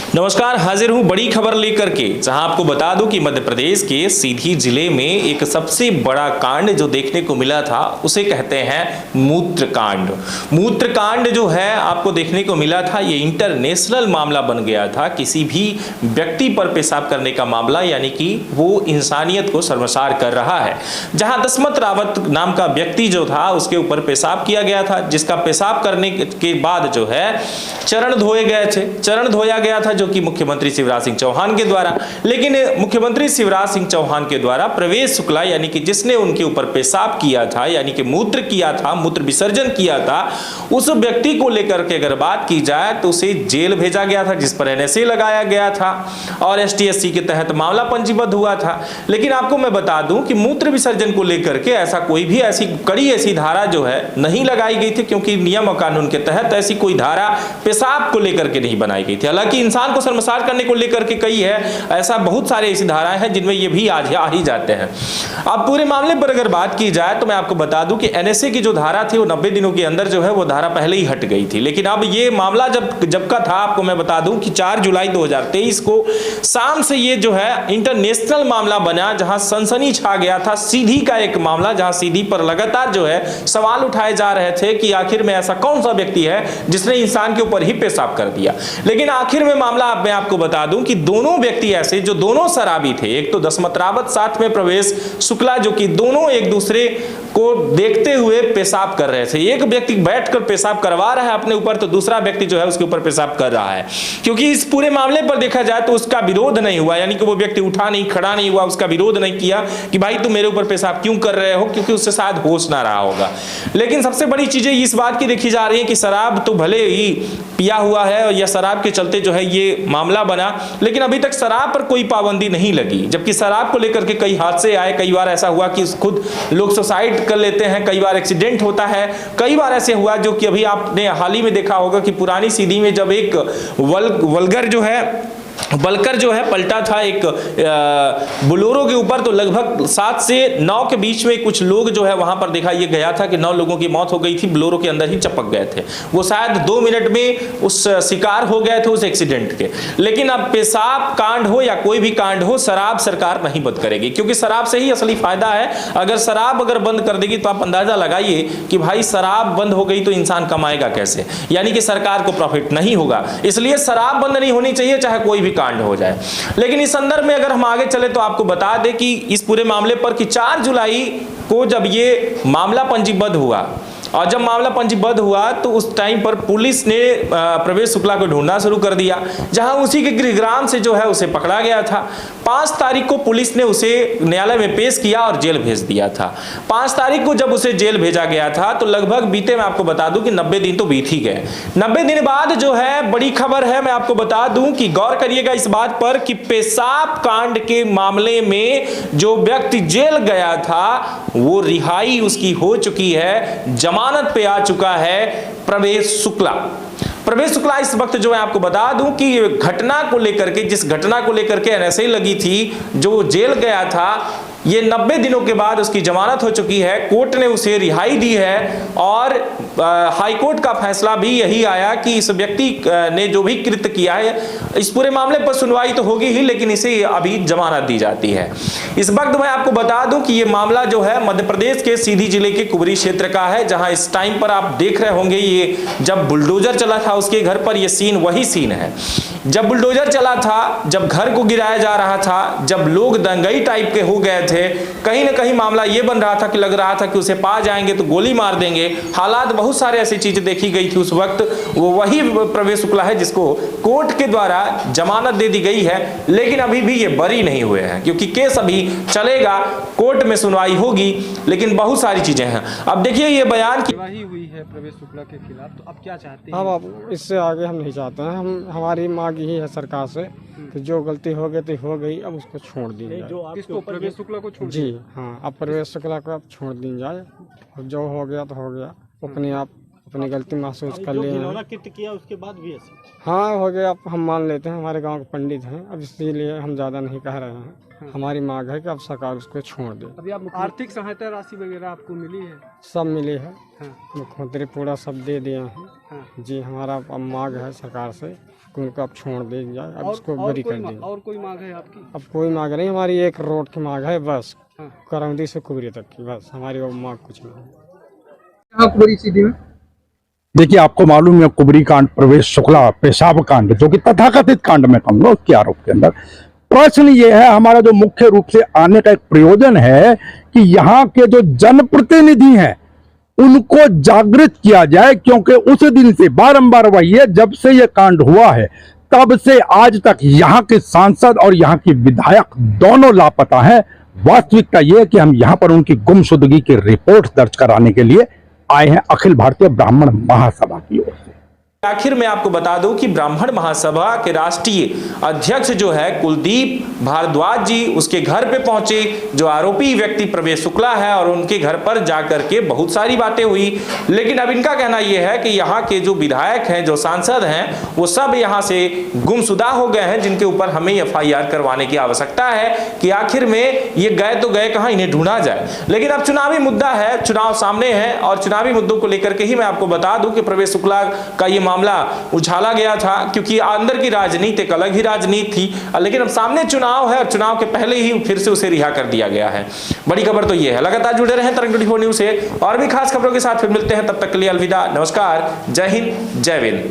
नमस्कार, हाजिर हूं बड़ी खबर लेकर के, जहां आपको बता दूं कि मध्य प्रदेश के सीधी जिले में एक सबसे बड़ा कांड जो देखने को मिला था उसे कहते हैं मूत्रकांड। मूत्रकांड जो है आपको देखने को मिला था, ये इंटरनेशनल मामला बन गया था। किसी भी व्यक्ति पर पेशाब करने का मामला, यानी कि वो इंसानियत को शर्मसार कर रहा है। जहां दसमत रावत नाम का व्यक्ति जो था उसके ऊपर पेशाब किया गया था, जिसका पेशाब करने के बाद जो है चरण धोए गए थे, चरण धोया गया था जो कि मुख्यमंत्री शिवराज सिंह चौहान के द्वारा। लेकिन मुख्यमंत्री शिवराज सिंह चौहान के द्वारा प्रवेश शुक्ला, यानी कि जिसने उनके ऊपर पेशाब किया था, यानी कि मूत्र किया था, मूत्र विसर्जन किया था, उस व्यक्ति को लेकर के अगर बात की जाए तो उसे जेल भेजा गया था, जिस पर एनएसए लगाया गया था और एसटीएससी के तहत मामला पंजीबद्ध हुआ था। लेकिन आपको मैं बता दूं कि मूत्र विसर्जन को लेकर के ऐसा कोई भी ऐसी धारा जो है नहीं लगाई गई थी, क्योंकि नियम और कानून के तहत ऐसी कोई धारा पेशाब को लेकर के नहीं बनाई गई थी। हालांकि इंसान को शर्मसार करने को लेकर के कई है, ऐसा बहुत सारे ऐसी धाराएं हैं जिनमें ये भी आ ही जाते हैं। अब पूरे मामले पर अगर बात की जाए तो मैं आपको बता दूं कि एनएसए की जो धारा थी वो 90 दिनों के अंदर जो है वो धारा पहले ही हट गई थी। लेकिन अब ये मामला जब का था, आपको मैं बता दूं कि 4 जुलाई 2023 को शाम से ये जो है इंटरनेशनल मामला बना, जहां सनसनी छा गया था। सीधी का एक मामला, जहां सीधी पर लगातार जो है सवाल उठाए जा रहे थे कि आखिर में ऐसा कौन सा व्यक्ति है जिसने इंसान के ऊपर ही पेशाब कर दिया। लेकिन आखिर में मामला मैं आपको बता दूं कि दोनों व्यक्ति ऐसे जो दोनों शराबी थे, एक तो दसमत रावत, साथ में प्रवेश शुक्ला, जो कि दोनों एक दूसरे को देखते हुए पेशाब कर रहे थे। एक व्यक्ति बैठकर पेशाब करवा रहा है अपने ऊपर, तो दूसरा व्यक्ति जो है उसके ऊपर पेशाब कर रहा है। क्योंकि इस पूरे मामले पर देखा जाए तो उसका विरोध नहीं हुआ, यानी कि वो व्यक्ति उठा नहीं, खड़ा नहीं हुआ, उसका विरोध नहीं किया कि भाई तुम मेरे ऊपर पेशाब क्यों कर रहे हो, क्योंकि उससे शायद होश ना रहा होगा। लेकिन सबसे बड़ी चीजें इस बात की देखी जा रही है कि शराब तो भले ही पिया हुआ है या शराब के चलते जो है ये मामला बना, लेकिन अभी तक शराब पर कोई पाबंदी नहीं लगी। जबकि शराब को लेकर के कई हादसे आए, कई बार ऐसा हुआ कि खुद लोग सुसाइड कर लेते हैं, कई बार एक्सीडेंट होता है, कई बार ऐसे हुआ जो कि अभी आपने हाल ही में देखा होगा कि पुरानी सीधी में जब एक वल्कर जो है पलटा था एक बोलेरो के ऊपर, तो लगभग 7 से 9 के बीच में कुछ लोग जो है वहां पर देखा ये गया था कि 9 लोगों की मौत हो गई थी, बोलेरो के अंदर ही चपक गए थे। वो शायद 2 मिनट में उस शिकार हो गए थे उस एक्सीडेंट के। लेकिन अब पेशाब कांड हो या कोई भी कांड हो, शराब सरकार नहीं बंद करेगी, क्योंकि शराब से ही असली फायदा है। अगर शराब बंद कर देगी तो आप अंदाजा लगाइए कि भाई शराब बंद हो गई तो इंसान कमाएगा कैसे, यानी कि सरकार को प्रॉफिट नहीं होगा। इसलिए शराब बंद नहीं होनी चाहिए, चाहे कोई भी कांड हो जाए। लेकिन इस संदर्भ में अगर हम आगे चले तो आपको बता दें कि इस पूरे मामले पर कि 4 जुलाई को जब ये मामला पंजीबद्ध हुआ, और जब मामला पंजीबद्ध हुआ तो उस टाइम पर पुलिस ने प्रवेश शुक्ला को ढूंढना शुरू कर दिया, जहां उसी के गृहग्राम से जो है उसे पकड़ा गया था। 5 तारीख को पुलिस ने उसे न्यायालय में पेश किया और जेल भेज दिया था। 5 तारीख को जब उसे जेल भेजा गया था तो लगभग बीते, मैं आपको बता दूं कि 90 दिन तो बीत ही गए। 90 दिन बाद जो है बड़ी खबर है, मैं आपको बता दूं कि गौर करिएगा इस बात पर कि पेशाब कांड के मामले में जो व्यक्ति जेल गया था वो रिहाई उसकी हो चुकी है, जमानत पे आ चुका है प्रवेश शुक्ला। प्रवेश शुक्ला इस वक्त जो मैं आपको बता दूं कि घटना को लेकर के, जिस घटना को लेकर के एनएसए लगी थी, जो जेल गया था, ये 90 दिनों के बाद उसकी जमानत हो चुकी है। कोर्ट ने उसे रिहाई दी है और हाई कोर्ट का फैसला भी यही आया कि इस व्यक्ति ने जो भी कृत्य किया है, इस पूरे मामले पर सुनवाई तो होगी ही, लेकिन इसे अभी जमानत दी जाती है। इस वक्त मैं आपको बता दूं कि ये मामला जो है मध्य प्रदेश के सीधी जिले के कुबरी क्षेत्र का है, जहां इस टाइम पर आप देख रहे होंगे ये जब बुलडोजर चला था उसके घर पर, ये सीन वही सीन है। जब बुलडोजर चला था, जब घर को गिराया जा रहा था, जब लोग दंगई टाइप के हो गए थे, कहीं ना कहीं मामला यह बन रहा था कि लग रहा था कि उसे पा जाएंगे तो गोली मार देंगे। हालात बहुत सारे ऐसी चीजें देखी गई थी उस वक्त। वो वही प्रवेश शुक्ला है जिसको कोर्ट के द्वारा जमानत दे दी गई है, लेकिन अभी भी ये बरी नहीं हुए हैं, क्योंकि केस अभी चलेगा, कोर्ट में सुनवाई होगी, लेकिन बहुत सारी चीजें हैं। अब देखिए ये बयान की हुई है प्रवेश शुक्ला के खिलाफ, तो अब क्या चाहते हैं? हम अब इससे आगे हम नहीं चाहते हैं। हमारी मांग यही है सरकार से कि जो गलती हो गई तो हो गई, अब उसको छोड़ दी जाए। किसको? प्रवेश शुक्ला को छोड़? जी हाँ, अब प्रवेश शुक्ला को अब छोड़ दी जाए। जो हो गया तो हो गया, अपने आप अपनी गलती महसूस कर लिया। किया उसके बाद भी ऐसे? हाँ हो गया, अब हम मान लेते हैं, हमारे गांव के पंडित हैं, अब इसीलिए हम ज़्यादा नहीं कह रहे हैं। हमारी मांग है कि अब सरकार उसको छोड़ दे। अभी आप आर्थिक सहायता राशि वगैरह आपको मिली है? सब मिली है। हाँ। मुख्यमंत्री पूरा सब दे दिए हैं। हाँ। जी हमारा अब मांग है सरकार से कि उनको अब छोड़ दी जाए, अब उसको बरी कर दी। और कोई मांग है आपकी? अब कोई मांग नहीं, हमारी एक रोड की मांग है बस, हाँ। करौंदी से कुबरी तक की, बस हमारी वो मांग कुछ नहीं है। कुबरी सीधी में देखिए, आपको मालूम है कुबरी कांड, प्रवेश शुक्ला पेशाब कांड, जो कि तथाकथित कांड में कहूंगा उसके आरोप के अंदर प्रश्न ये है, हमारा जो मुख्य रूप से आने का एक प्रयोजन है कि यहाँ के जो जनप्रतिनिधि हैं उनको जागृत किया जाए, क्योंकि उस दिन से बारंबार वही है, जब से ये कांड हुआ है तब से आज तक यहाँ के सांसद और यहाँ के विधायक दोनों लापता हैं। वास्तविकता यह है कि हम यहाँ पर उनकी गुमशुदगी की रिपोर्ट दर्ज कराने के लिए आए हैं अखिल भारतीय ब्राह्मण महासभा की ओर से। आखिर में आपको बता दूं कि ब्राह्मण महासभा के राष्ट्रीय अध्यक्ष जो है कुलदीप भारद्वाज जी उसके घर पे पहुंचे, जो आरोपी व्यक्ति प्रवेश शुक्ला है, और उनके घर पर जाकर के बहुत सारी बातें हुई। लेकिन अब इनका कहना यह है कि यहाँ के जो विधायक हैं, जो सांसद हैं, वो सब यहाँ से गुमशुदा हो गए हैं, जिनके ऊपर हमें FIR करवाने की आवश्यकता है कि आखिर में ये गए तो गए कहाँ, इन्हें ढूंढा जाए। लेकिन अब चुनावी मुद्दा है, चुनाव सामने है, और चुनावी मुद्दों को लेकर के ही मैं आपको बता दूं कि प्रवेश शुक्ला का ये मामला उछाला गया था, क्योंकि अंदर की राजनीति एक अलग ही राजनीति थी। लेकिन अब सामने चुनाव है और चुनाव के पहले ही फिर से उसे रिहा कर दिया गया है। बड़ी खबर तो ये है। लगातार जुड़े रहें तरंग 24 न्यूज़ से, और भी खास खबरों के साथ फिर मिलते हैं। तब तक के लिए अलविदा, नमस्कार, जय हिंद, जय विंद।